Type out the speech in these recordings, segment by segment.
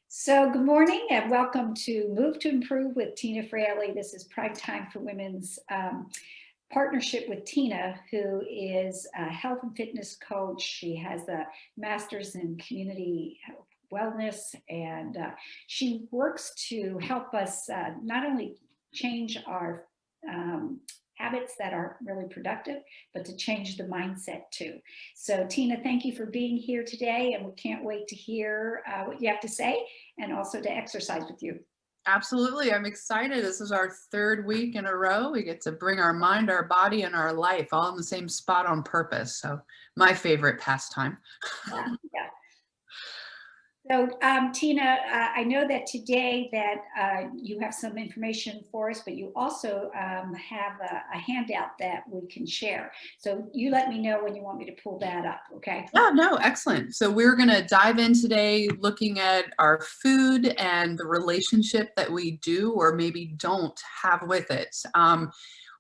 So good morning and welcome to Move to Improve with Tina Fraley. This is Prime Time for Women's partnership with Tina, who is a health and fitness coach. She has a master's in community wellness, and she works to help us not only change our habits that are really productive, but to change the mindset too. So Tina, thank you for being here today, and we can't wait to hear what you have to say and also to exercise with you. Absolutely. I'm excited. This is our third week in a row. We get to bring our mind, our body, and our life all in the same spot on purpose. So my favorite pastime. Yeah. So Tina, I know that today that you have some information for us, but you also have a handout that we can share. So you let me know when you want me to pull that up, okay? Yeah, no, excellent. So we're going to dive in today looking at our food and the relationship that we do or maybe don't have with it.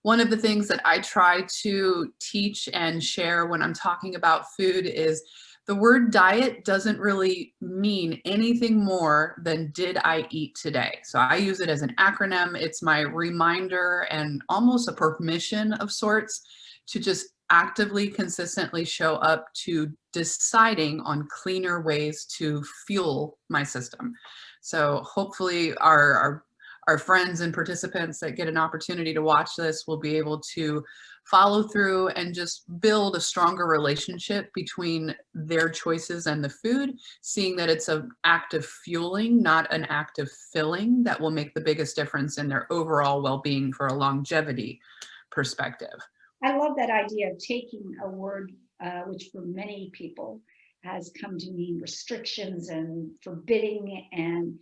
One of the things that I try to teach and share when I'm talking about food is the word diet doesn't really mean anything more than did I eat today? So I use it as an acronym. It's my reminder and almost a permission of sorts to just actively, consistently show up to deciding on cleaner ways to fuel my system. So hopefully our friends and participants that get an opportunity to watch this will be able to follow through and just build a stronger relationship between their choices and the food, seeing that it's an act of fueling, not an act of filling, that will make the biggest difference in their overall well-being for a longevity perspective. I love that idea of taking a word which for many people has come to mean restrictions and forbidding and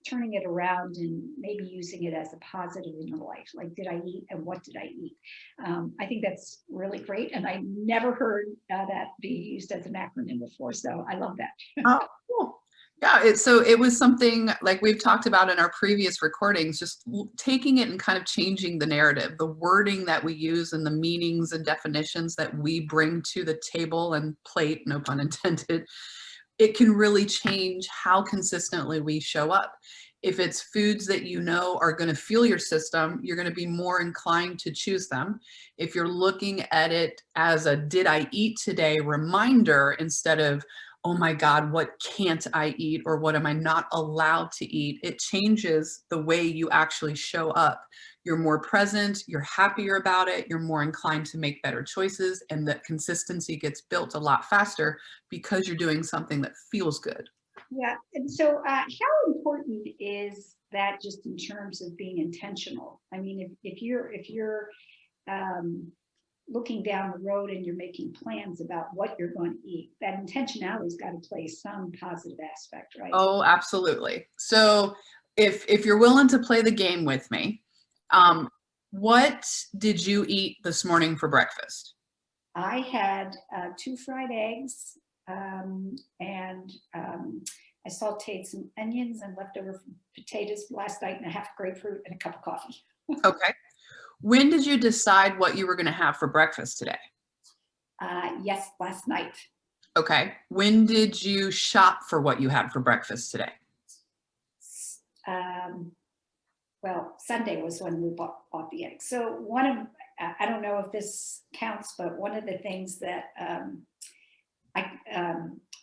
turning it around and maybe using it as a positive in your life. Like, did I eat and what did I eat? I think that's really great. And I never heard that be used as an acronym before. So I love that. Oh, cool. Yeah, it was something like we've talked about in our previous recordings, just taking it and kind of changing the narrative, the wording that we use and the meanings and definitions that we bring to the table and plate, no pun intended. It can really change how consistently we show up. If it's foods that you know are going to fuel your system, you're going to be more inclined to choose them. If you're looking at it as a did I eat today reminder instead of, oh my God, what can't I eat or what am I not allowed to eat? It changes the way you actually show up. You're more present, you're happier about it, you're more inclined to make better choices, and that consistency gets built a lot faster because you're doing something that feels good. Yeah. And so how important is that just in terms of being intentional? I mean, if you're looking down the road and you're making plans about what you're going to eat, that intentionality's got to play some positive aspect, right? Oh, absolutely. So if you're willing to play the game with me, what did you eat this morning for breakfast? I had 2 fried eggs and I sauteed some onions and leftover potatoes last night and a half grapefruit and a cup of coffee. Okay. When did you decide what you were going to have for breakfast today? Yes, last night. Okay. When did you shop for what you had for breakfast today? Well, Sunday was when we bought the eggs. So I don't know if this counts, but one of the things that I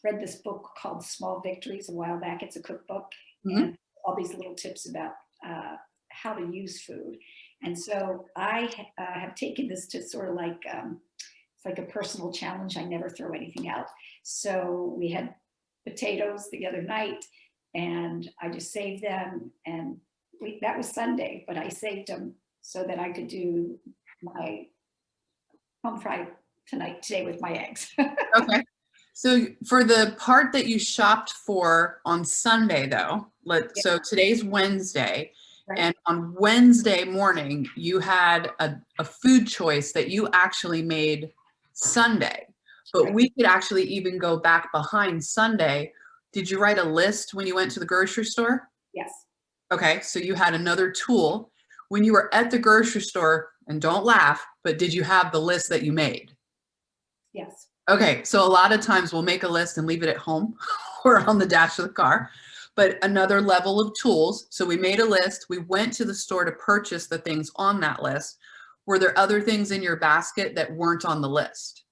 read this book called Small Victories a while back. It's a cookbook, and all these little tips about how to use food. And so I have taken this to sort of like, it's like a personal challenge. I never throw anything out. So we had potatoes the other night and I just saved them, and that was Sunday, but I saved them so that I could do my home fry today with my eggs. Okay. So for the part that you shopped for on Sunday though, so today's Wednesday, Right. and on Wednesday morning, you had a food choice that you actually made Sunday, but we could actually even go back behind Sunday. Did you write a list when you went to the grocery store? Yes. Okay, so you had another tool. When you were at the grocery store, and don't laugh, but did you have the list that you made? Yes. Okay, so a lot of times we'll make a list and leave it at home or on the dash of the car. but another level of tools. So we made a list. We went to the store to purchase the things on that list. Were there other things in your basket that weren't on the list?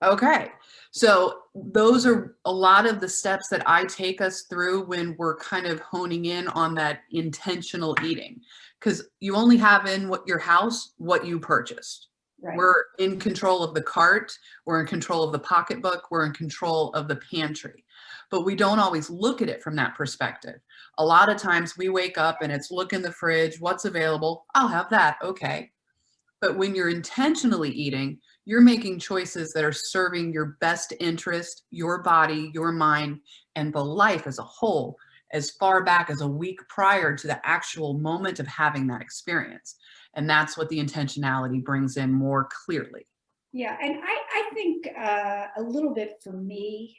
Okay. So those are a lot of the steps that I take us through when we're kind of honing in on that intentional eating, because you only have in your house what you purchased. Right. We're in control of the cart. We're in control of the pocketbook. We're in control of the pantry. But we don't always look at it from that perspective. A lot of times we wake up and it's look in the fridge, what's available? I'll have that. Okay. But when you're intentionally eating, you're making choices that are serving your best interest, your body, your mind, and the life as a whole, as far back as a week prior to the actual moment of having that experience. And that's what the intentionality brings in more clearly. Yeah, and I think a little bit for me,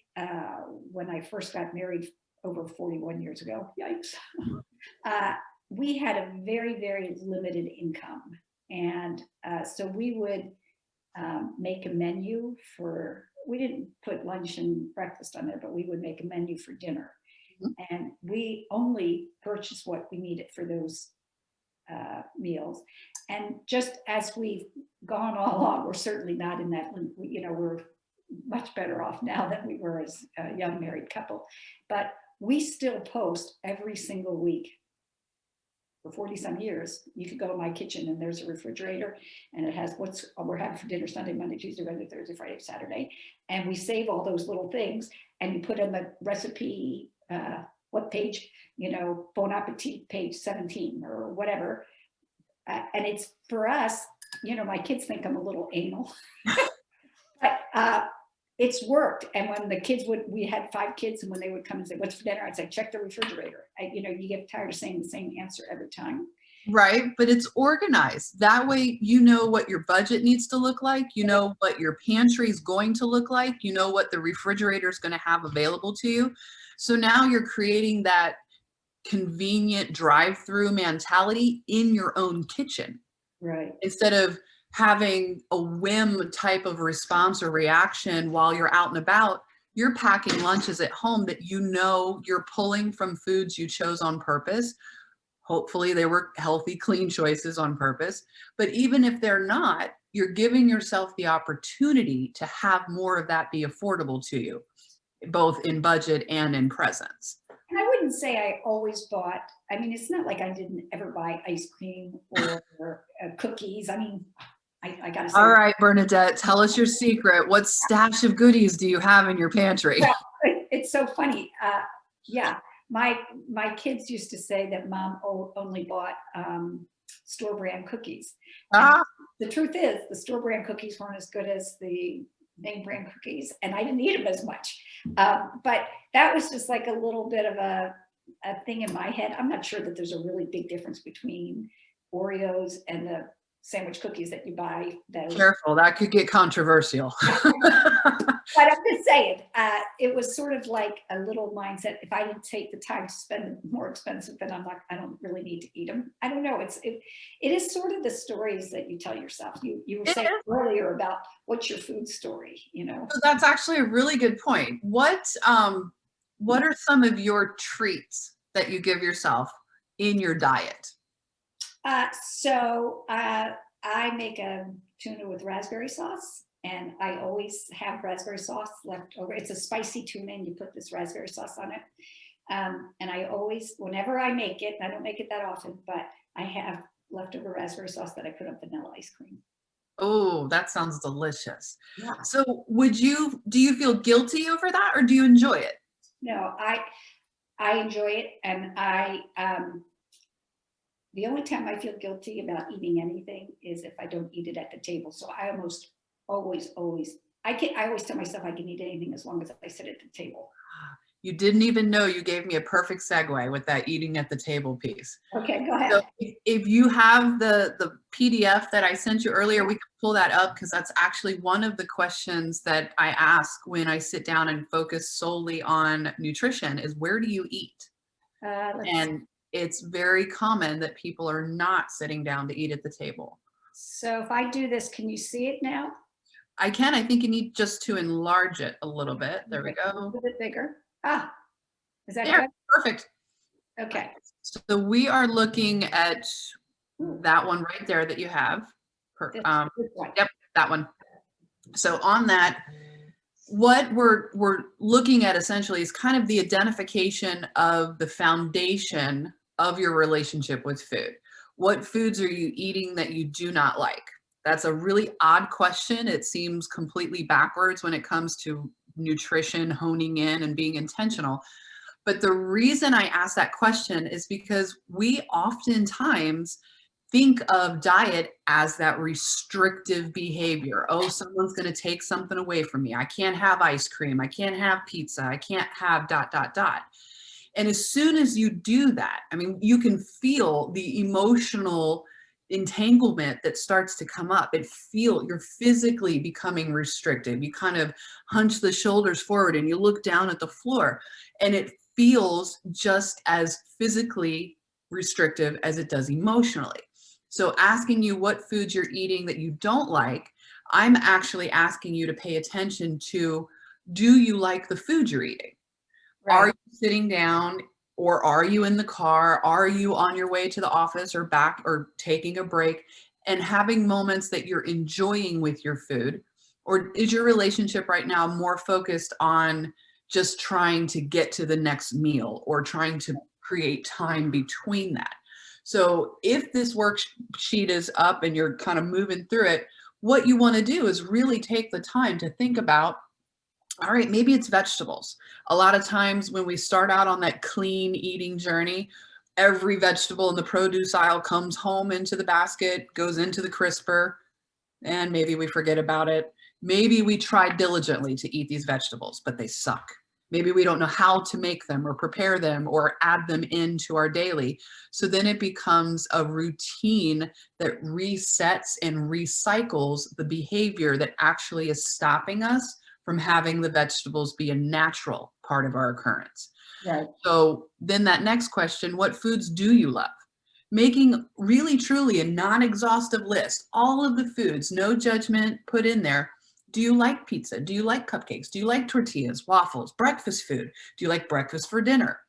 when I first got married over 41 years ago, yikes, we had a very, very limited income. And so we would make a menu we didn't put lunch and breakfast on there, but we would make a menu for dinner. Mm-hmm. And we only purchased what we needed for those meals. And just as we've gone along, we're certainly not in that, we're much better off now than we were as a young married couple. But we still post every single week. For 40 some years, you could go in my kitchen and there's a refrigerator and it has what we're having for dinner Sunday, Monday, Tuesday, Wednesday, Thursday, Friday, Saturday. And we save all those little things and you put in the recipe, what page, Bon Appetit, page 17 or whatever. And it's for us, my kids think I'm a little anal, but it's worked. And when the kids we had 5 kids, and when they would come and say, what's for dinner? I'd say, check the refrigerator. You get tired of saying the same answer every time. Right. But it's organized. That way, you know what your budget needs to look like. You know what your pantry is going to look like. You know what the refrigerator is going to have available to you. So now you're creating that convenient drive-through mentality in your own kitchen. Right. Instead of having a whim type of response or reaction while you're out and about, you're packing lunches at home that you're pulling from foods you chose on purpose. Hopefully they were healthy, clean choices on purpose. But even if they're not, you're giving yourself the opportunity to have more of that be affordable to you, both in budget and in presence. And I wouldn't say I always bought, it's not like I didn't ever buy ice cream or cookies. I got to say. All right, Bernadette, tell us your secret. What stash of goodies do you have in your pantry? Well, it's so funny. Yeah, my kids used to say that Mom only bought store brand cookies. The truth is, the store brand cookies weren't as good as the name brand cookies, and I didn't eat them as much. But that was just like a little bit of a thing in my head. I'm not sure that there's a really big difference between Oreos and the sandwich cookies that you buy. Careful, that could get controversial. But I'm just saying, it was sort of like a little mindset. If I didn't take the time to spend it more expensive, then I don't really need to eat them. I don't know. It is sort of the stories that you tell yourself. You were saying earlier about what's your food story, So that's actually a really good point. What are some of your treats that you give yourself in your diet? So I make a tuna with raspberry sauce, and I always have raspberry sauce left over. It's a spicy tuna, and you put this raspberry sauce on it. And I always, whenever I make it, and I don't make it that often, but I have leftover raspberry sauce that I put on vanilla ice cream. Oh, that sounds delicious. Yeah. So do you feel guilty over that, or do you enjoy it? No, I enjoy it, and the only time I feel guilty about eating anything is if I don't eat it at the table. So I almost always tell myself I can eat anything as long as I sit at the table. You didn't even know you gave me a perfect segue with that eating at the table piece. Okay, go ahead. So if you have the PDF that I sent you earlier, we can pull that up, because that's actually one of the questions that I ask when I sit down and focus solely on nutrition is, where do you eat? And it's very common that people are not sitting down to eat at the table. So if I do this, can you see it now? I can. I think you need just to enlarge it a little bit. There we go. A little bit bigger. Is that There, good? perfect. Okay. So we are looking at that one right there that you have. This one. Yep, that one. So on that, what we're looking at essentially is kind of the identification of the foundation of your relationship with food. What foods are you eating that you do not like? That's a really odd question. It seems completely backwards when it comes to nutrition, honing in and being intentional. But the reason I ask that question is because we oftentimes think of diet as that restrictive behavior. Oh, someone's going to take something away from me. I can't have ice cream. I can't have pizza. I can't have ... And as soon as you do that, I mean, you can feel the emotional entanglement that starts to come up. You're physically becoming restrictive. You kind of hunch the shoulders forward and you look down at the floor, and it feels just as physically restrictive as it does emotionally. So asking you what foods you're eating that you don't like, I'm actually asking you to pay attention to, do you like the food you're eating? Right. Are you sitting down, or are you in the car? Are you on your way to the office or back, or taking a break and having moments that you're enjoying with your food? Or is your relationship right now more focused on just trying to get to the next meal or trying to create time between that? So if this worksheet is up and you're kind of moving through it, what you want to do is really take the time to think about, all right, maybe it's vegetables. A lot of times when we start out on that clean eating journey, every vegetable in the produce aisle comes home into the basket, goes into the crisper, and maybe we forget about it. Maybe we try diligently to eat these vegetables, but they suck. Maybe we don't know how to make them or prepare them or add them into our daily. So then it becomes a routine that resets and recycles the behavior that actually is stopping us from having the vegetables be a natural part of our occurrence. Right. So then that next question, what foods do you love? Making really truly a non-exhaustive list, all of the foods, no judgment put in there. Do you like pizza? Do you like cupcakes? Do you like tortillas, waffles, breakfast food? Do you like breakfast for dinner?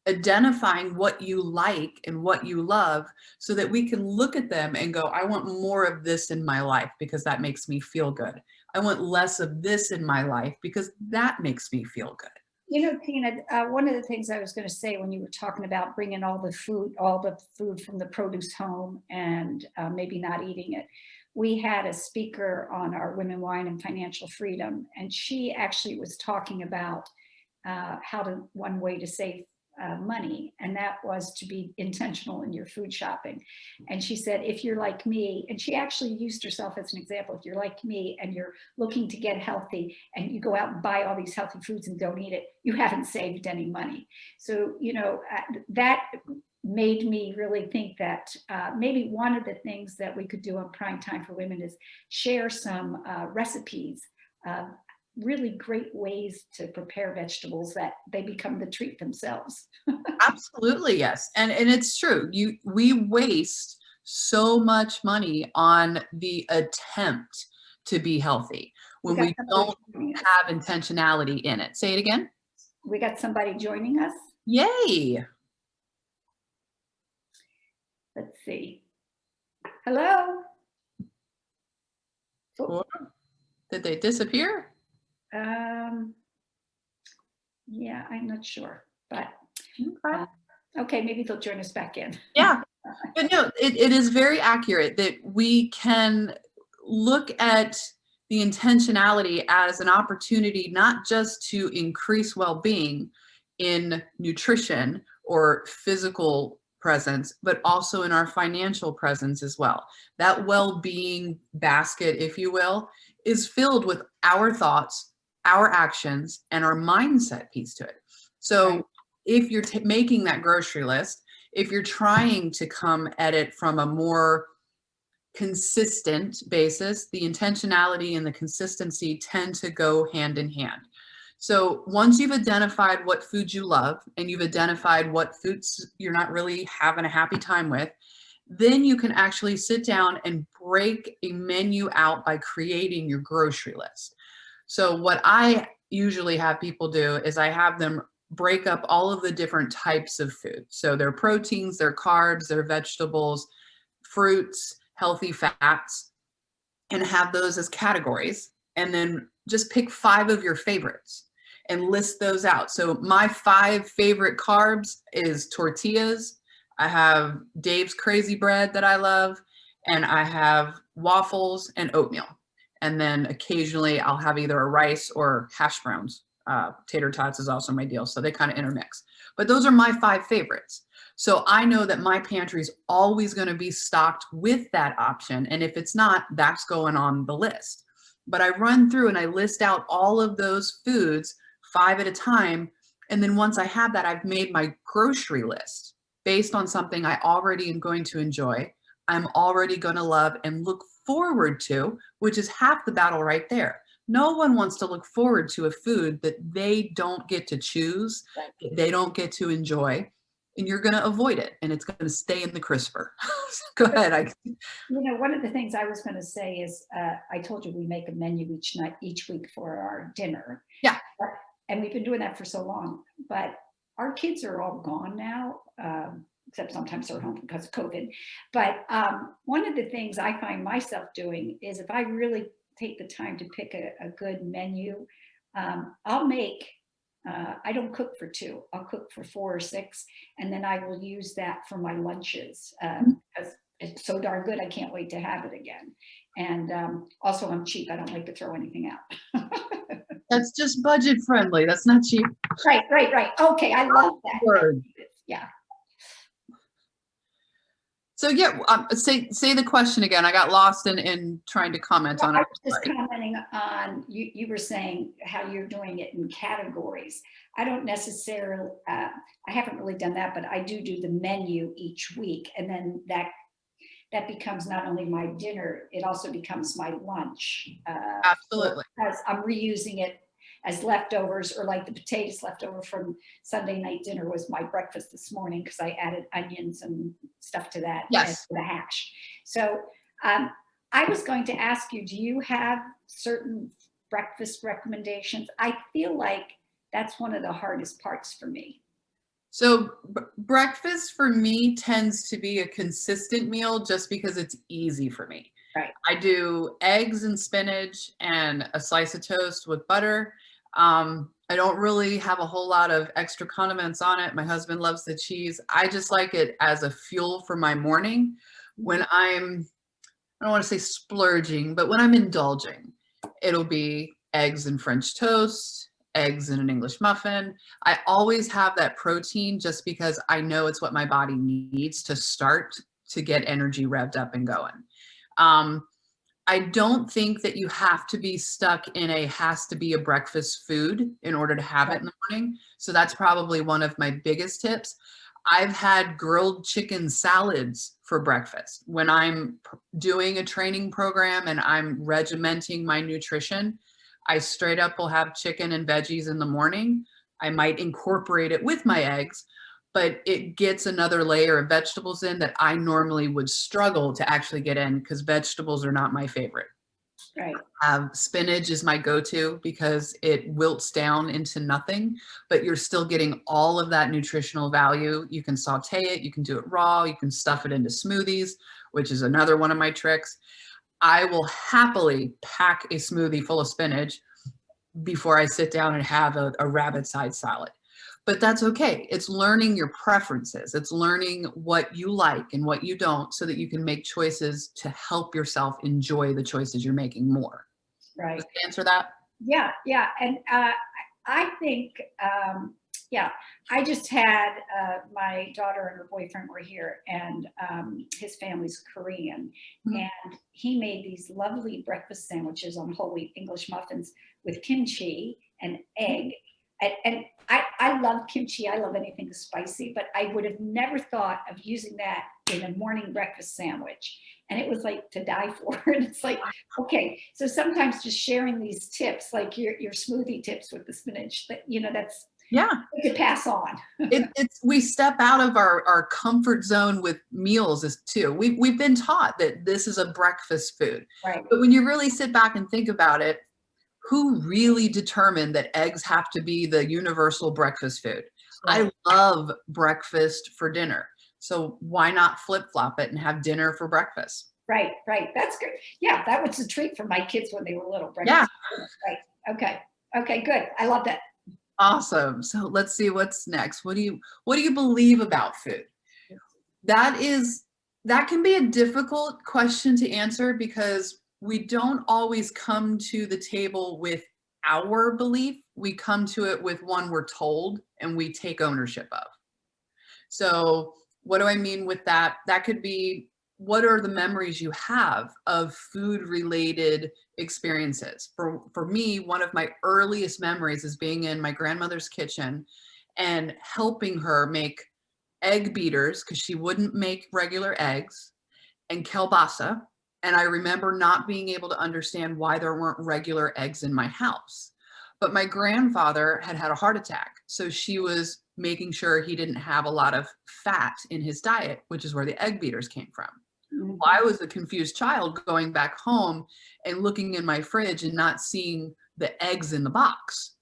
Identifying what you like and what you love so that we can look at them and go, I want more of this in my life because that makes me feel good. I want less of this in my life because that makes me feel good. You know, Tina, one of the things I was going to say when you were talking about bringing all the food from the produce home and maybe not eating it, we had a speaker on our Women, Wine, and Financial Freedom, and she actually was talking about one way to save money, and that was to be intentional in your food shopping. And she said, if you're like me, and she actually used herself as an example, if you're like me and you're looking to get healthy and you go out and buy all these healthy foods and don't eat it, you haven't saved any money. So, you know, that made me really think that maybe one of the things that we could do on Prime Time for Women is share some recipes, really great ways to prepare vegetables that they become the treat themselves. Absolutely, yes. And it's true. We waste so much money on the attempt to be healthy when we don't have intentionality in it. Say it again. We got somebody joining us. Yay. Let's see. Hello. Oh. Did they disappear? Yeah, I'm not sure, but okay. Okay, maybe they'll join us back in. Yeah, but no, it is very accurate that we can look at the intentionality as an opportunity, not just to increase well-being in nutrition or physical presence, but also in our financial presence as well. That well-being basket, if you will, is filled with our thoughts, our actions, and our mindset piece to it. So right. If you're making that grocery list, if you're trying to come at it from a more consistent basis, the intentionality and the consistency tend to go hand in hand. So once you've identified what foods you love and you've identified what foods you're not really having a happy time with, then you can actually sit down and break a menu out by creating your grocery list. So what I usually have people do is I have them break up all of the different types of food. So their proteins, their carbs, their vegetables, fruits, healthy fats, and have those as categories. And then just pick 5 of your favorites and list those out. So my 5 favorite carbs is tortillas. I have Dave's Crazy Bread that I love, and I have waffles and oatmeal. And then occasionally I'll have either a rice or hash browns. Tater tots is also my deal. So they kind of intermix. But those are my 5 favorites. So I know that my pantry is always going to be stocked with that option. And if it's not, that's going on the list. But I run through and I list out all of those foods 5 at a time. And then once I have that, I've made my grocery list based on something I already am going to enjoy, I'm already going to love and look forward to, which is half the battle right there. No one wants to look forward to a food that they don't get to choose, that they don't get to enjoy, and you're going to avoid it, and it's going to stay in the crisper. Go ahead. One of the things I was going to say is, I told you we make a menu each week for our dinner. Yeah. And we've been doing that for so long, but our kids are all gone now, except sometimes they're home because of COVID. But one of the things I find myself doing is if I really take the time to pick a good menu, I'll make, I don't cook for 2, I'll cook for 4 or 6, and then I will use that for my lunches because it's so darn good, I can't wait to have it again. And also I'm cheap, I don't like to throw anything out. That's just budget friendly. That's not cheap. Right. Okay, I love that. Word. Yeah. So yeah, say the question again. I got lost in trying to comment on it. I was just commenting on, you were saying how you're doing it in categories. I don't necessarily, I haven't really done that, but I do the menu each week. And then that becomes not only my dinner, it also becomes my lunch. Absolutely. Because I'm reusing it as leftovers, or like the potatoes left over from Sunday night dinner was my breakfast this morning because I added onions and stuff to that. Yes. The hash. So I was going to ask you, do you have certain breakfast recommendations? I feel like that's one of the hardest parts for me. So breakfast for me tends to be a consistent meal just because it's easy for me. Right. I do eggs and spinach and a slice of toast with butter. I don't really have a whole lot of extra condiments on it. My husband loves the cheese. I just like it as a fuel for my morning when I don't want to say splurging, but when I'm indulging, it'll be eggs and French toast, eggs and an English muffin. I always have that protein just because I know it's what my body needs to start to get energy revved up and going. I don't think that you have to be stuck in has to be a breakfast food in order to have it in the morning. So that's probably one of my biggest tips. I've had grilled chicken salads for breakfast. When I'm doing a training program and I'm regimenting my nutrition, I straight up will have chicken and veggies in the morning. I might incorporate it with my eggs, but it gets another layer of vegetables in that I normally would struggle to actually get in because vegetables are not my favorite. Right. Spinach is my go-to because it wilts down into nothing, but you're still getting all of that nutritional value. You can saute it, you can do it raw, you can stuff it into smoothies, which is another one of my tricks. I will happily pack a smoothie full of spinach before I sit down and have a rabbit side salad. But that's okay. It's learning your preferences. It's learning what you like and what you don't so that you can make choices to help yourself enjoy the choices you're making more. Right. Does that answer that? Yeah. And I think, I just had my daughter and her boyfriend were here, and his family's Korean. Mm-hmm. And he made these lovely breakfast sandwiches on whole wheat English muffins with kimchi and egg. And I love kimchi. I love anything spicy, but I would have never thought of using that in a morning breakfast sandwich. And it was like to die for. And it's like, okay, so sometimes just sharing these tips, like your smoothie tips with the spinach, that's to pass on. We step out of our comfort zone with meals too. We've been taught that this is a breakfast food. Right. But when you really sit back and think about it, who really determined that eggs have to be the universal breakfast food? I love breakfast for dinner. So why not flip-flop it and have dinner for breakfast? Right, right. That's good. Yeah, that was a treat for my kids when they were little. Yeah. Breakfast. Right. Okay. Okay, good. I love that. Awesome. So let's see what's next. What do you believe about food? That can be a difficult question to answer because we don't always come to the table with our belief. We come to it with one we're told and we take ownership of. So what do I mean with that? That could be, what are the memories you have of food related experiences? For me, one of my earliest memories is being in my grandmother's kitchen and helping her make egg beaters because she wouldn't make regular eggs, and kielbasa. And I remember not being able to understand why there weren't regular eggs in my house. But my grandfather had had a heart attack. So she was making sure he didn't have a lot of fat in his diet, which is where the egg beaters came from. Mhm. Well, I was a confused child going back home and looking in my fridge and not seeing the eggs in the box.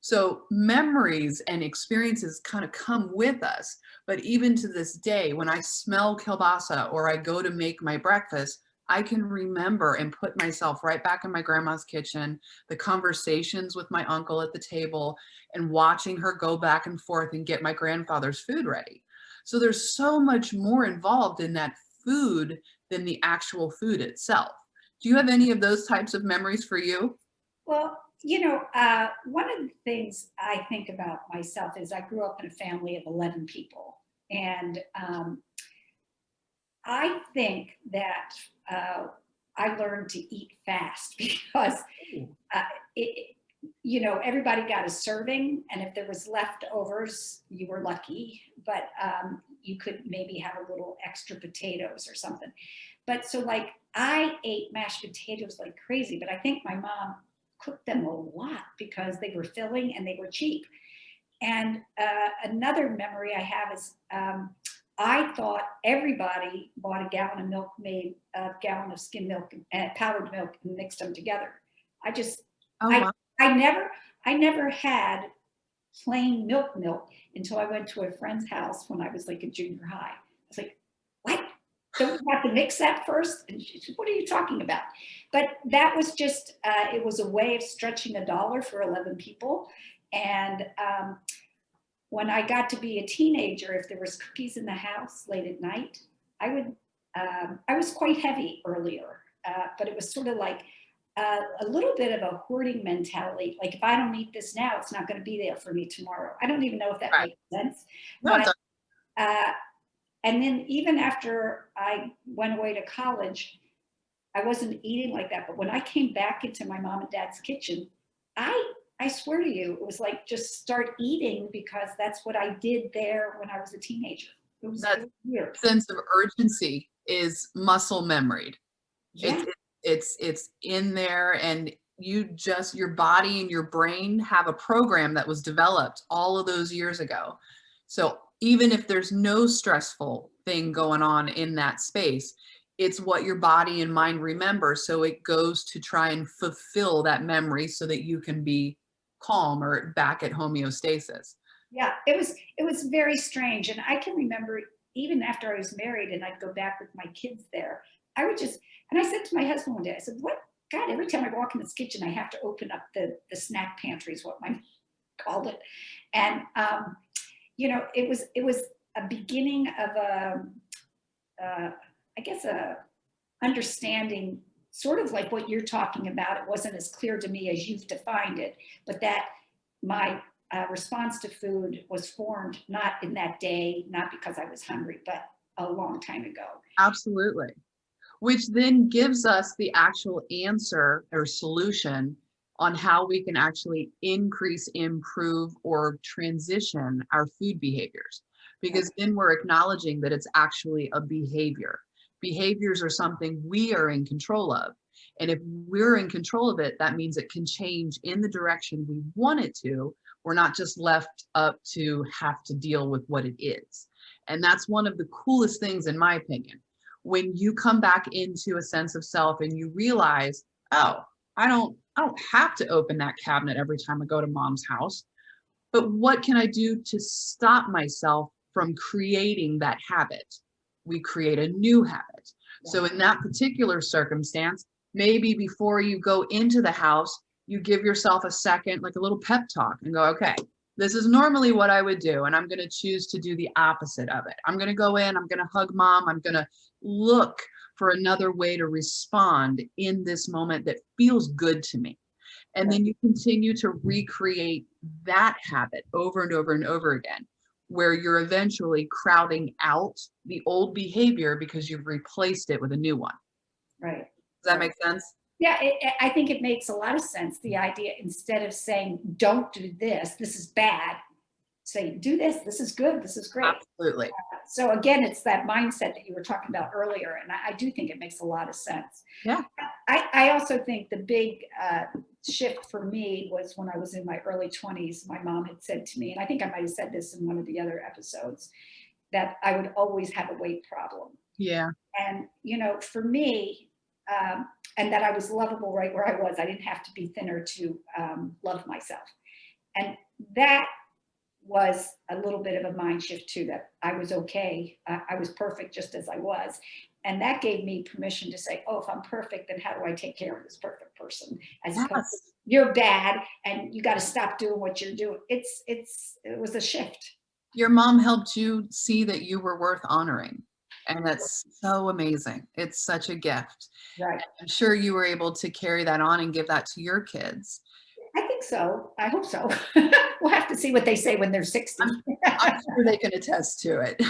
So memories and experiences kind of come with us. But even to this day, when I smell kielbasa or I go to make my breakfast, I can remember and put myself right back in my grandma's kitchen, the conversations with my uncle at the table, and watching her go back and forth and get my grandfather's food ready. So there's so much more involved in that food than the actual food itself. Do you have any of those types of memories for you? Well, one of the things I think about myself is I grew up in a family of 11 people. And I think that I learned to eat fast because uh, it, everybody got a serving, and if there was leftovers, you were lucky, but you could maybe have a little extra potatoes or something. But so like I ate mashed potatoes like crazy, but I think my mom cooked them a lot because they were filling and they were cheap. And another memory I have is I thought everybody bought a gallon of milk, made a gallon of skim milk and powdered milk and mixed them together. I just, Oh, I, wow. I never had plain milk until I went to a friend's house when I was like a junior high. I was like, what? Don't you have to mix that first? And she said, what are you talking about? But that was just, it was a way of stretching a dollar for 11 people. And when I got to be a teenager, if there was cookies in the house late at night, I was quite heavy earlier, but it was sort of like a little bit of a hoarding mentality. Like if I don't eat this now, it's not going to be there for me tomorrow. I don't even know if that Right. makes sense. No, it But doesn't. and then even after I went away to college, I wasn't eating like that. But when I came back into my mom and dad's kitchen, I swear to you, it was like just start eating because that's what I did there when I was a teenager. It That was weird. sense of urgency is muscle memoried. Yeah. It's in there, and your body and your brain have a program that was developed all of those years ago. So even if there's no stressful thing going on in that space, it's what your body and mind remember. So it goes to try and fulfill that memory so that you can be calm or back at homeostasis. Yeah, it was very strange. And I can remember even after I was married and I'd go back with my kids there, I would just, and I said to my husband one day, I said, what, God, every time I walk in this kitchen, I have to open up the snack pantry is what my mom called it. And, it was a beginning of I guess a understanding sort of like what you're talking about. It wasn't as clear to me as you've defined it, but that my response to food was formed not in that day, not because I was hungry, but a long time ago. Absolutely. Which then gives us the actual answer or solution on how we can actually increase, improve, or transition our food behaviors. Because then we're acknowledging that it's actually a behavior. Behaviors are something we are in control of. And if we're in control of it, that means it can change in the direction we want it to. We're not just left up to have to deal with what it is. And that's one of the coolest things, in my opinion, when you come back into a sense of self and you realize, oh, I don't have to open that cabinet every time I go to mom's house. but what can I do to stop myself from creating that habit? We create a new habit. So in that particular circumstance, maybe before you go into the house, you give yourself a second, like a little pep talk, and go, okay, this is normally what I would do, and I'm going to choose to do the opposite of it. I'm going to go in, I'm going to hug mom, I'm going to look for another way to respond in this moment that feels good to me. And then you continue to recreate that habit over and over and over again, where you're eventually crowding out the old behavior because you've replaced it with a new one. Right. Does that make sense? Yeah, I think it makes a lot of sense. The idea, instead of saying, don't do this, this is bad, say, do this is good, this is great. Absolutely. So again, it's that mindset that you were talking about earlier, and I do think it makes a lot of sense. Yeah. I also think the big shift for me was when I was in my early 20s. My mom had said to me, and I think I might have said this in one of the other episodes, that I would always have a weight problem. Yeah. And, you know, for me, and that I was lovable right where I was. I didn't have to be thinner to love myself. And that was a little bit of a mind shift too, that I was okay. I was perfect just as I was. And that gave me permission to say, oh, if I'm perfect, then how do I take care of this perfect person? As opposed to, you're bad and you got to stop doing what you're doing. It was a shift. Your mom helped you see that you were worth honoring. And that's so amazing. It's such a gift. Right. I'm sure you were able to carry that on and give that to your kids. I think so. I hope so. We'll have to see what they say when they're 60. I'm sure they can attest to it.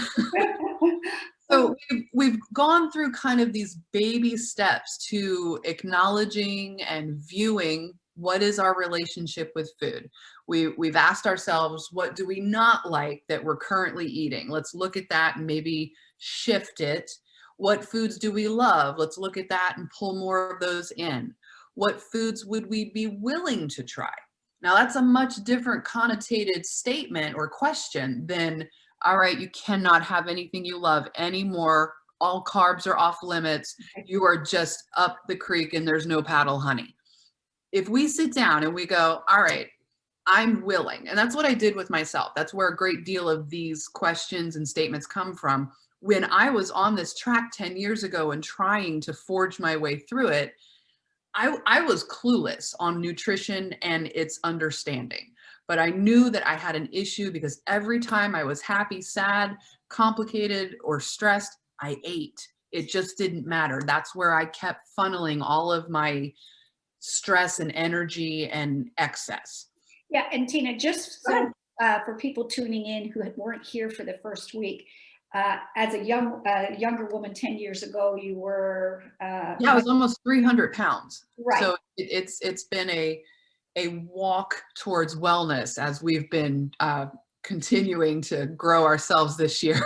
So we've gone through kind of these baby steps to acknowledging and viewing what is our relationship with food. We've asked ourselves, what do we not like that we're currently eating? Let's look at that and maybe shift it. What foods do we love? Let's look at that and pull more of those in. What foods would we be willing to try? Now that's a much different connotated statement or question than, all right, you cannot have anything you love anymore. All carbs are off limits. You are just up the creek and there's no paddle, honey. If we sit down and we go, all right, I'm willing. And that's what I did with myself. That's where a great deal of these questions and statements come from. When I was on this track 10 years ago and trying to forge my way through it, I was clueless on nutrition and its understanding. But I knew that I had an issue because every time I was happy, sad, complicated, or stressed, I ate. It just didn't matter. That's where I kept funneling all of my stress and energy and excess. Yeah, and Tina, just so for people tuning in who weren't here for the first week, as a younger woman 10 years ago, you were yeah, I was almost 300 pounds. Right. So it's been a walk towards wellness as we've been continuing to grow ourselves this year.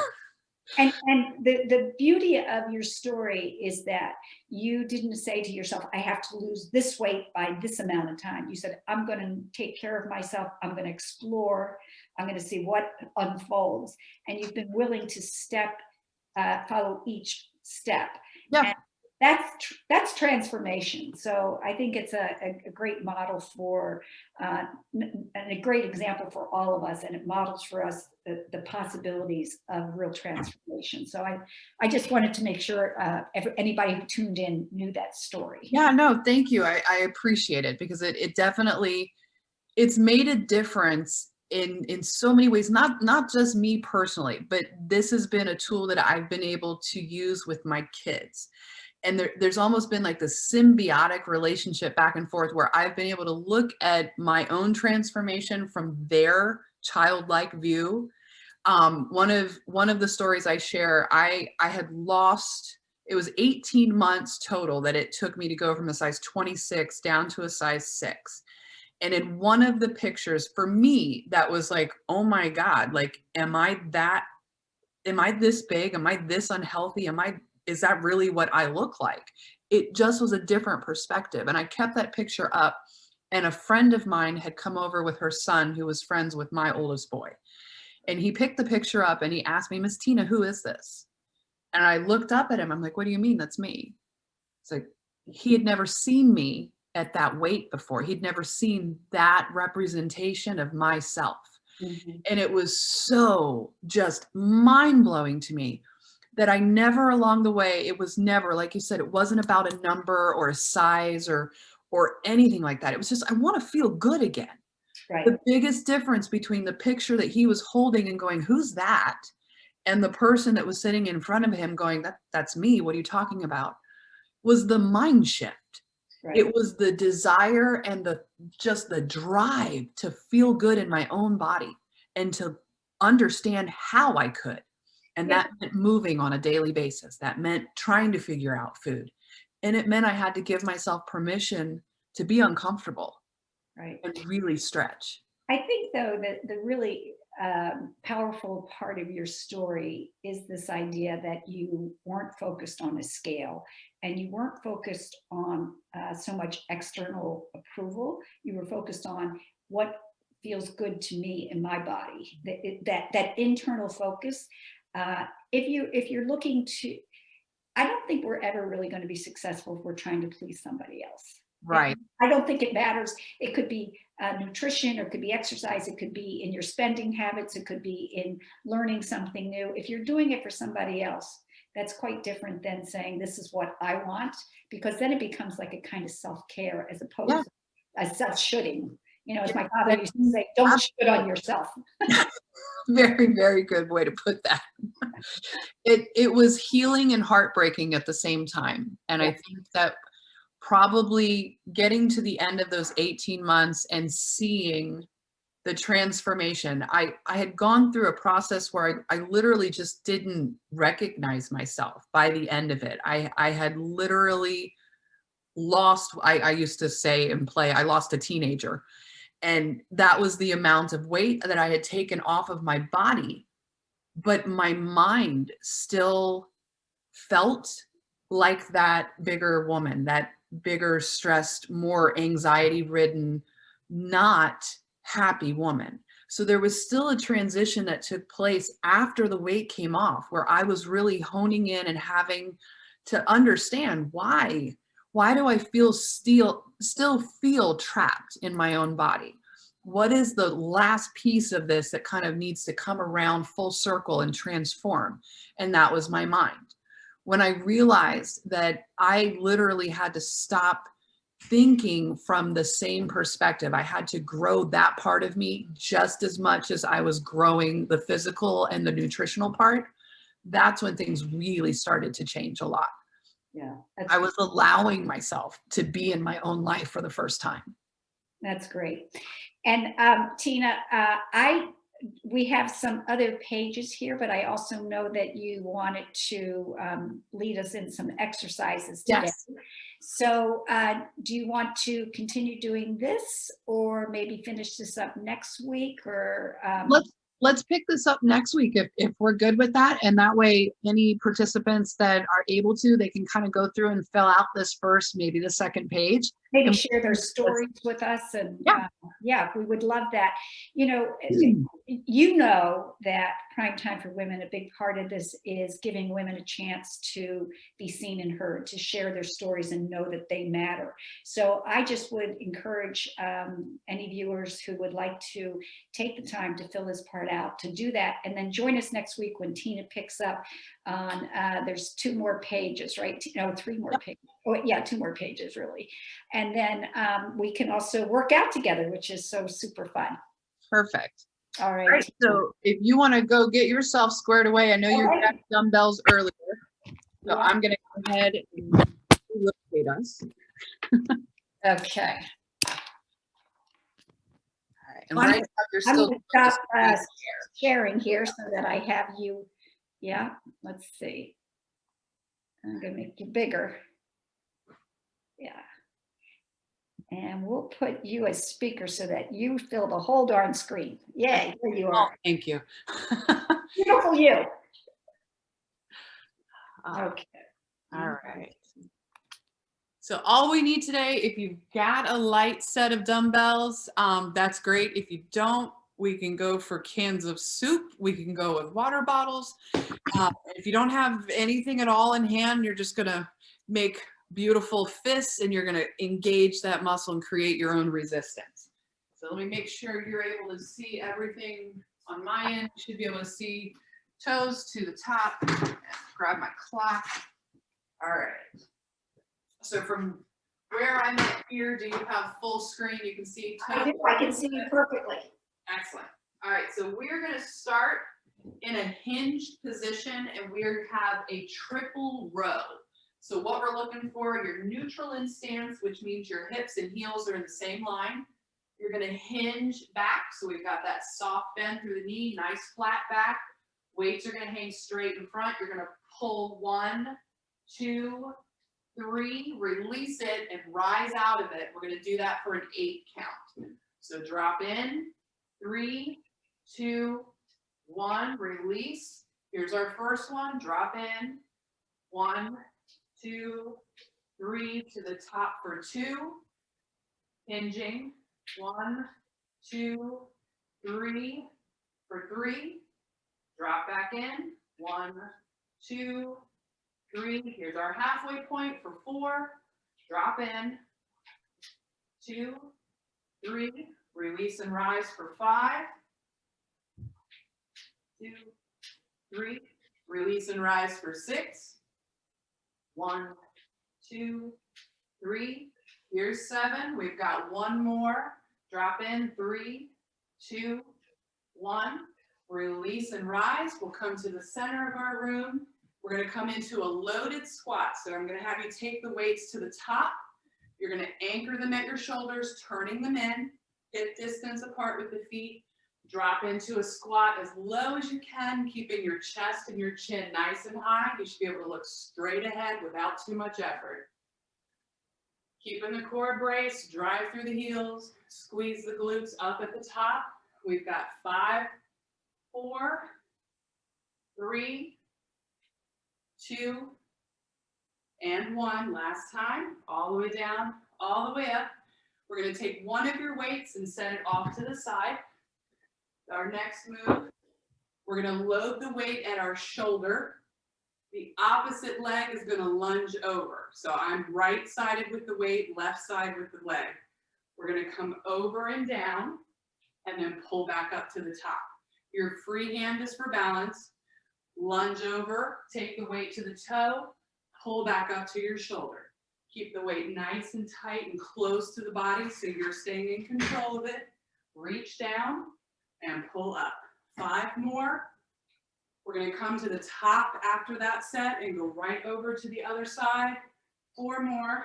And the beauty of your story is that you didn't say to yourself, I have to lose this weight by this amount of time. You said, I'm going to take care of myself. I'm going to explore. I'm going to see what unfolds. And you've been willing to follow each step. Yeah. And that's transformation. So I think it's a great model for, and a great example for all of us. And it models for us the possibilities of real transformation. So I just wanted to make sure anybody who tuned in knew that story. Yeah, no, thank you. I appreciate it because it definitely, it's made a difference in so many ways, not just me personally, but this has been a tool that I've been able to use with my kids. And there's almost been like this symbiotic relationship back and forth where I've been able to look at my own transformation from their childlike view. One of the stories I share, I had lost, it was 18 months total that it took me to go from a size 26 down to a size 6. And in one of the pictures, for me, that was like, oh my God, like, am I this big? Am I this unhealthy? Is that really what I look like? It just was a different perspective. And I kept that picture up, and a friend of mine had come over with her son who was friends with my oldest boy. And he picked the picture up and he asked me, Miss Tina, who is this? And I looked up at him. I'm like, what do you mean? That's me. It's like, he had never seen me at that weight before. He'd never seen that representation of myself. Mhm. And it was so just mind-blowing to me that I never along the way, it was never, like you said, it wasn't about a number or a size or anything like that. It was just, I want to feel good again. Right. The biggest difference between the picture that he was holding and going, who's that? And the person that was sitting in front of him going, that's me. What are you talking about? Was the mind shift. Right. It was the desire and just the drive to feel good in my own body and to understand how I could. And Yeah. that meant moving on a daily basis. That meant trying to figure out food. And it meant I had to give myself permission to be uncomfortable Right. and really stretch. I think, though, that the really powerful part of your story is this idea that you weren't focused on a scale and you weren't focused on so much external approval. You were focused on what feels good to me in my body. That internal focus. If you're looking to, I don't think we're ever really going to be successful if we're trying to please somebody else. Right. I don't think it matters. It could be nutrition, or it could be exercise. It could be in your spending habits. It could be in learning something new. If you're doing it for somebody else, that's quite different than saying, this is what I want, because then it becomes like a kind of self-care as opposed Yeah. to a self-shooting. You know, as Yeah. my father used to say, don't shit on yourself. Very, very good way to put that. It was healing and heartbreaking at the same time. And Yeah. I think that probably getting to the end of those 18 months and seeing the transformation, I had gone through a process where I literally just didn't recognize myself by the end of it. I had literally lost, I used to say and play, I lost a teenager. And that was the amount of weight that I had taken off of my body. But my mind still felt like that bigger woman, that bigger, stressed, more anxiety ridden, not happy woman. So there was still a transition that took place after the weight came off, where I was really honing in and having to understand why do I feel still feel trapped in my own body? What is the last piece of this that kind of needs to come around full circle and transform? And that was my mind. When I realized that I literally had to stop thinking from the same perspective, I had to grow that part of me just as much as I was growing the physical and the nutritional part. That's when things really started to change a lot. Yeah. I was allowing myself to be in my own life for the first time. That's great. And Tina, we have some other pages here, but I also know that you wanted to lead us in some exercises today. Yes. So do you want to continue doing this, or maybe finish this up next week? Or Let's pick this up next week if we're good with that. And that way, any participants that are able to, they can kind of go through and fill out this first, maybe the second page. maybe share their stories with us. And yeah, we would love that. You know that Prime Time for Women, a big part of this is giving women a chance to be seen and heard, to share their stories and know that they matter. So I just would encourage any viewers who would like to take the time to fill this part out to do that, and then join us next week when Tina picks up on there's 2 more pages, right? No, 3 more pages. Oh yeah, 2 more pages really. And then we can also work out together, which is so super fun. Perfect. All right. All right, so if you want to go get yourself squared away, I know you got dumbbells earlier, so I'm going to go ahead and locate us. Okay. All right. And right now you're I'm still going to stop sharing here so that I have you. Yeah, let's see. I'm going to make you bigger. Yeah. And we'll put you as speaker so that you fill the whole darn screen. Yay, there you are. Oh, thank you. Beautiful you. Okay. All right. So all we need today, if you've got a light set of dumbbells, that's great. If you don't, we can go for cans of soup. We can go with water bottles. If you don't have anything at all in hand, you're just going to make beautiful fists and you're going to engage that muscle and create your own resistance. So let me make sure you're able to see everything on my end. You should be able to see toes to the top. Grab my clock. All right. So from where I'm at here, do you have full screen? You can see toes? I do. I can see you perfectly. Excellent. All right, so we're going to start in a hinged position, and we have a triple row. So what we're looking for, your neutral in stance, which means your hips and heels are in the same line. You're going to hinge back, so we've got that soft bend through the knee, nice flat back. Weights are going to hang straight in front. You're going to pull 1, 2, 3, release it, and rise out of it. We're going to do that for an 8 count. So drop in, 3, 2, 1, release. Here's our first one. Drop in, 1, 2, 3 to the top for 2. Hinging, 1, 2, 3 for 3. Drop back in, 1, 2, 3. Here's our halfway point for 4. Drop in, 2, 3. Release and rise for 5. 2, 3. Release and rise for 6. 1, 2, 3. Here's 7. We've got 1 more. Drop in, 3, 2, 1. Release and rise. We'll come to the center of our room. We're going to come into a loaded squat. So I'm going to have you take the weights to the top. You're going to anchor them at your shoulders, turning them in, hip distance apart with the feet. Drop into a squat as low as you can, keeping your chest and your chin nice and high. You should be able to look straight ahead without too much effort. Keeping the core braced, drive through the heels, squeeze the glutes up at the top. We've got 5, 4, 3, 2, and 1. Last time, all the way down, all the way up. We're going to take one of your weights and set it off to the side. Our next move, we're going to load the weight at our shoulder. The opposite leg is going to lunge over. So I'm right-sided with the weight, left side with the leg. We're going to come over and down and then pull back up to the top. Your free hand is for balance. Lunge over, take the weight to the toe, pull back up to your shoulder. Keep the weight nice and tight and close to the body so you're staying in control of it. Reach down and pull up. 5 more. We're going to come to the top after that set and go right over to the other side. 4 more.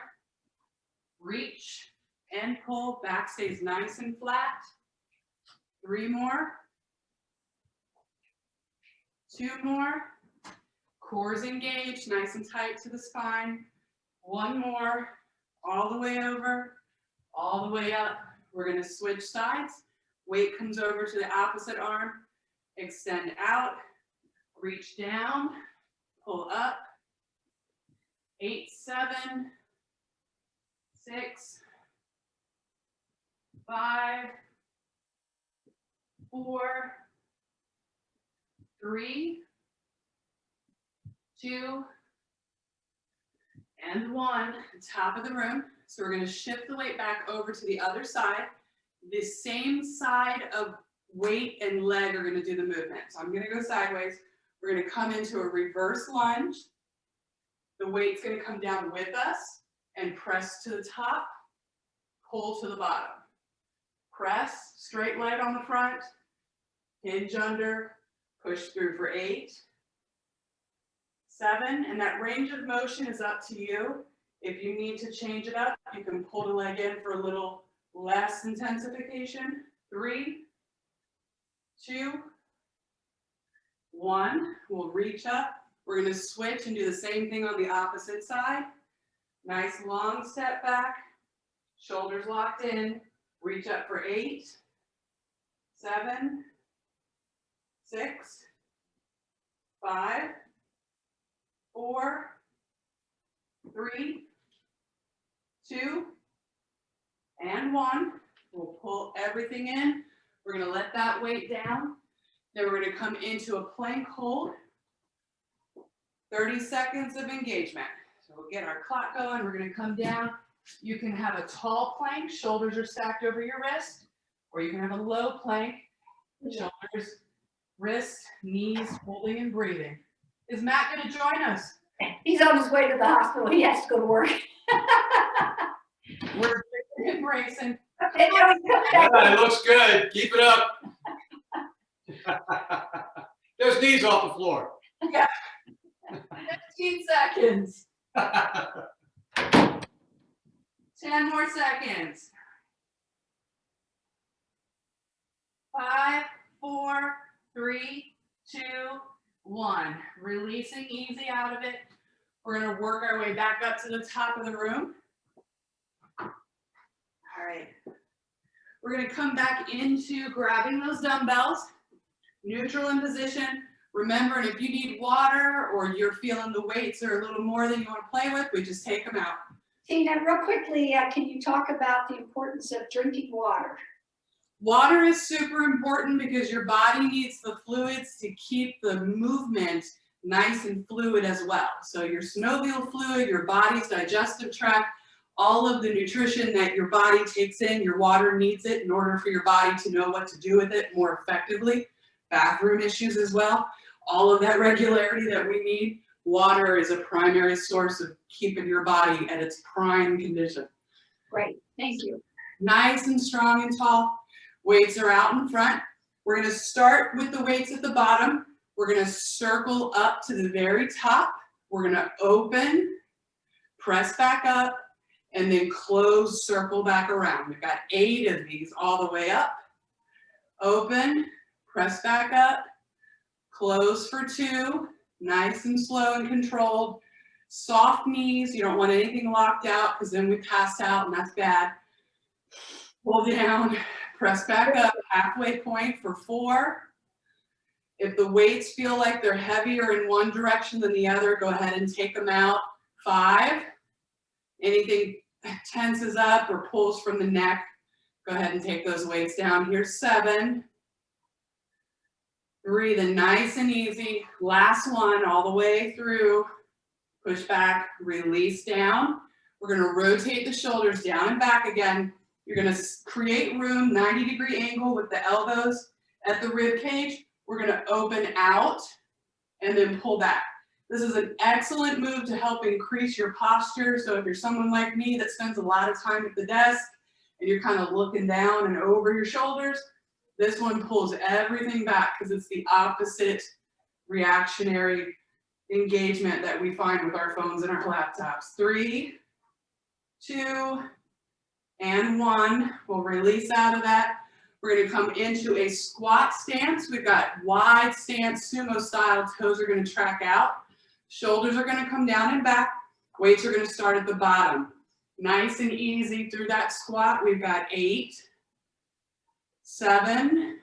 Reach and pull. Back stays nice and flat. 3 more. 2 more. Core's engaged, nice and tight to the spine. 1 more. All the way over, all the way up. We're going to switch sides. Weight comes over to the opposite arm. Extend out. Reach down. Pull up. 8, 7, 6, 5, 4, 3, 2, and 1. Top of the room. So we're going to shift the weight back over to the other side. The same side of weight and leg are going to do the movement. So I'm going to go sideways. We're going to come into a reverse lunge. The weight's going to come down with us and press to the top, pull to the bottom. Press, straight leg on the front, hinge under, push through for 8, 7, and that range of motion is up to you. If you need to change it up, you can pull the leg in for a little less intensification. 3, 2, 1. We'll reach up. We're going to switch and do the same thing on the opposite side. Nice long step back. Shoulders locked in. Reach up for 8, 7, 6, 5, 4, 3, 2, and 1. We'll pull everything in. We're going to let that weight down. Then we're going to come into a plank hold. 30 seconds of engagement. So we'll get our clock going. We're going to come down. You can have a tall plank. Shoulders are stacked over your wrist. or you can have a low plank, shoulders, wrists, knees, holding and breathing. Is Matt going to join us? He's on his way to the hospital. He has to go to work. We're embracing. Yeah, it looks good. Keep it up. Those knees off the floor. Yeah. 15 seconds. 10 more seconds. 5, 4, 3, 2, 1. Releasing easy out of it. We're going to work our way back up to the top of the room. All right. We're going to come back into grabbing those dumbbells, neutral in position. Remember, if you need water or you're feeling the weights are a little more than you want to play with, we just take them out. Tina, real quickly, can you talk about the importance of drinking water? Water is super important because your body needs the fluids to keep the movement nice and fluid as well. So your synovial fluid, your body's digestive tract, all of the nutrition that your body takes in, your water needs it in order for your body to know what to do with it more effectively. Bathroom issues as well. All of that regularity that we need, water is a primary source of keeping your body at its prime condition. Great, thank you. Nice and strong and tall. Weights are out in front. We're going to start with the weights at the bottom. We're going to circle up to the very top. We're going to open, press back up, and then close, circle back around. We've got 8 of these all the way up. Open, press back up, close for 2, nice and slow and controlled. Soft knees, you don't want anything locked out because then we pass out and that's bad. Pull down, press back up, halfway point for 4. If the weights feel like they're heavier in one direction than the other, go ahead and take them out. 5. Anything tenses up or pulls from the neck, go ahead and take those weights down. Here's 7. Breathing nice and easy. Last one, all the way through. Push back, release down. We're going to rotate the shoulders down and back again. You're going to create room, 90-degree angle with the elbows at the rib cage. We're going to open out and then pull back. This is an excellent move to help increase your posture. So if you're someone like me that spends a lot of time at the desk and you're kind of looking down and over your shoulders, this one pulls everything back because it's the opposite reactionary engagement that we find with our phones and our laptops. 3, 2, and 1. We'll release out of that. We're going to come into a squat stance. We've got wide stance, sumo style. Toes are going to track out. Shoulders are going to come down and back. Weights are going to start at the bottom. Nice and easy through that squat. We've got 8, 7,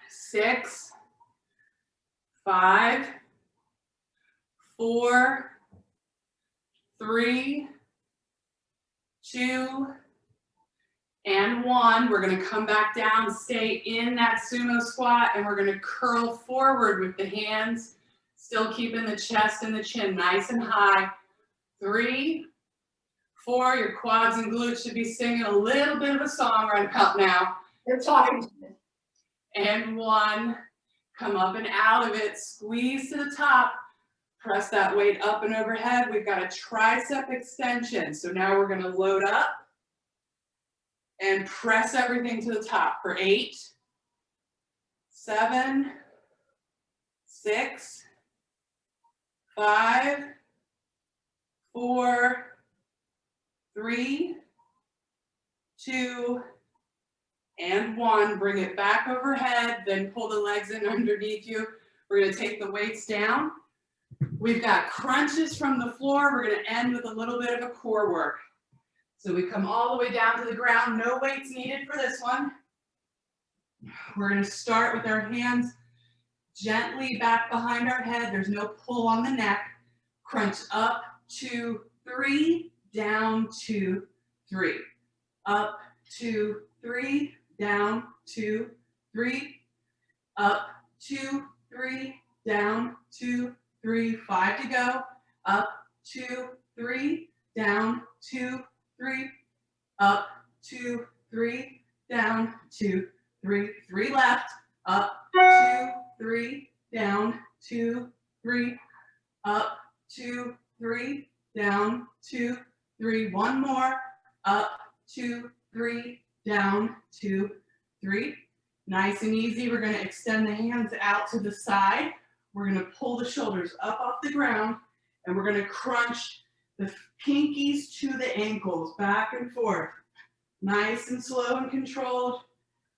6, 5, 4, 3, 2, and 1. We're going to come back down, stay in that sumo squat, and we're going to curl forward with the hands, still keeping the chest and the chin nice and high. 3, 4, your quads and glutes should be singing a little bit of a song right about now. They're talking to me. And 1, come up and out of it, squeeze to the top, press that weight up and overhead. We've got a tricep extension. So now we're going to load up and press everything to the top for 8, 7, 6, 5, 4, 3, 2, and 1. Bring it back overhead, then pull the legs in underneath you. We're going to take the weights down. We've got crunches from the floor. We're going to end with a little bit of a core work. So we come all the way down to the ground. No weights needed for this one. We're going to start with our hands gently back behind our head. There's no pull on the neck. Crunch up, 2, 3, down, 2, 3. Up, 2, 3, down, 2, 3. Up, 2, 3, down, 2, 3. 5 to go. Up, 2, 3, down, 2, 3. Up, 2, 3, down, 2, 3, 3 left, up, 2, 3, down, 2, 3, up, 2, 3, down, 2, 3, one more, up, 2, 3, down, 2, 3. Nice and easy. We're going to extend the hands out to the side. We're going to pull the shoulders up off the ground, and we're going to crunch the pinkies to the ankles, back and forth. Nice and slow and controlled.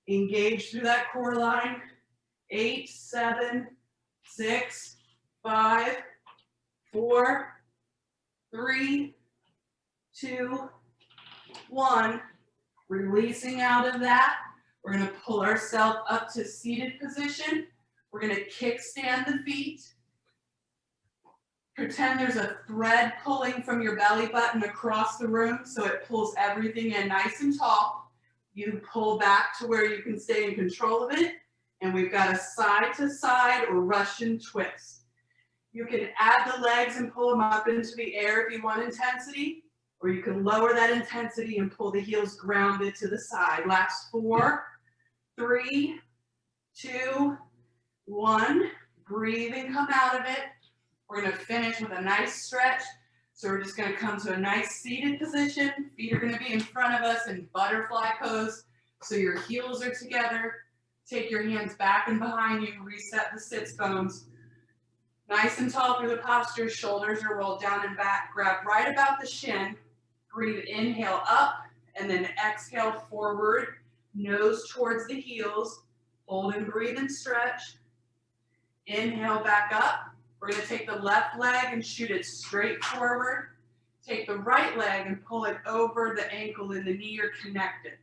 Engage through that core line. 8, 7, 6, 5, 4, 3, 2, 1. Releasing out of that. We're going to pull ourselves up to seated position. We're going to kickstand the feet. Pretend there's a thread pulling from your belly button across the room so it pulls everything in nice and tall. You pull back to where you can stay in control of it. And we've got a side to side or Russian twist. You can add the legs and pull them up into the air if you want intensity, or you can lower that intensity and pull the heels grounded to the side. Last 4, 3, 2, 1. Breathe and come out of it. We're going to finish with a nice stretch. So we're just going to come to a nice seated position. Feet are going to be in front of us in butterfly pose. So your heels are together. Take your hands back and behind you. Reset the sits bones. Nice and tall through the posture. Shoulders are rolled down and back. Grab right about the shin. Breathe, inhale up, and then exhale forward. Nose towards the heels. Hold and breathe and stretch. Inhale back up. We're going to take the left leg and shoot it straight forward. Take the right leg and pull it over the ankle and the knee are connected.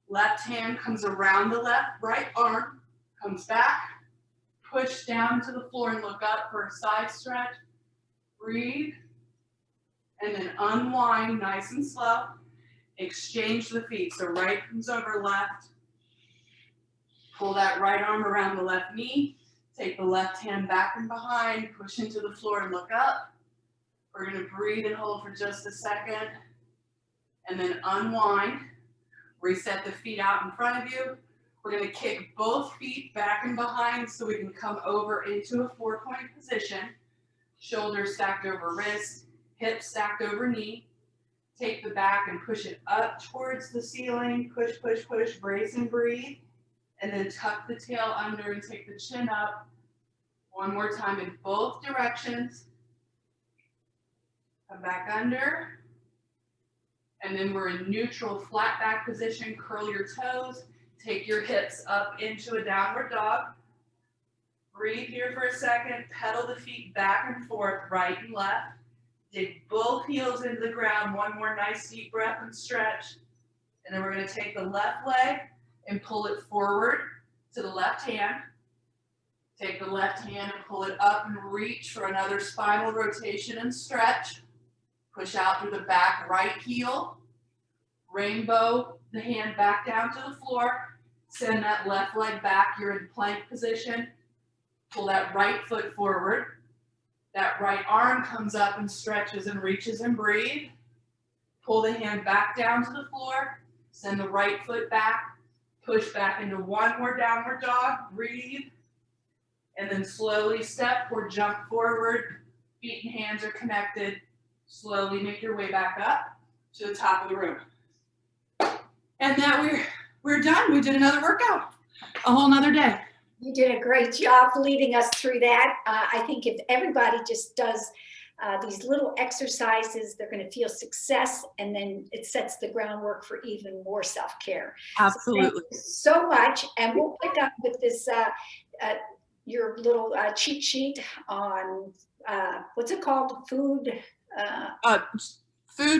Left hand comes around the right arm, comes back, push down to the floor and look up for a side stretch. Breathe, and then unwind nice and slow. Exchange the feet. So right comes over left. Pull that right arm around the left knee. Take the left hand back and behind, push into the floor and look up. We're going to breathe and hold for just a second. And then unwind. Reset the feet out in front of you. We're going to kick both feet back and behind so we can come over into a 4-point position. Shoulders stacked over wrist, hips stacked over knee. Take the back and push it up towards the ceiling. Push, push, push, brace and breathe. And then tuck the tail under and take the chin up. One more time in both directions. Come back under. And then we're in neutral flat back position. Curl your toes. Take your hips up into a downward dog. Breathe here for a second. Pedal the feet back and forth, right and left. Dig both heels into the ground. One more nice deep breath and stretch. And then we're going to take the left leg and pull it forward to the left hand. Take the left hand and pull it up and reach for another spinal rotation and stretch. Push out through the back right heel. Rainbow the hand back down to the floor. Send that left leg back. You're in plank position. Pull that right foot forward. That right arm comes up and stretches and reaches and breathe. Pull the hand back down to the floor. Send the right foot back. Push back into one more downward dog. Breathe. And then slowly step or jump forward. Feet and hands are connected. Slowly make your way back up to the top of the room. And now we're done. We did another workout. A whole nother day. You did a great job leading us through that. I think if everybody just does these little exercises, they're going to feel success, and then it sets the groundwork for even more self-care. Absolutely. So thank you so much, and we'll pick up with this your little cheat sheet on what's it called? Food,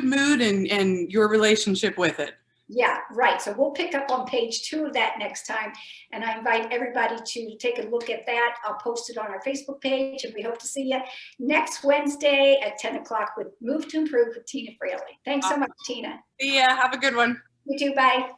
mood, and your relationship with it. Yeah, right. So we'll pick up on page 2 of that next time. And I invite everybody to take a look at that. I'll post it on our Facebook page, and we hope to see you next Wednesday at 10 o'clock with Move to Improve with Tina Fraley. Thanks so much, Tina. See ya. Have a good one. You too. Bye.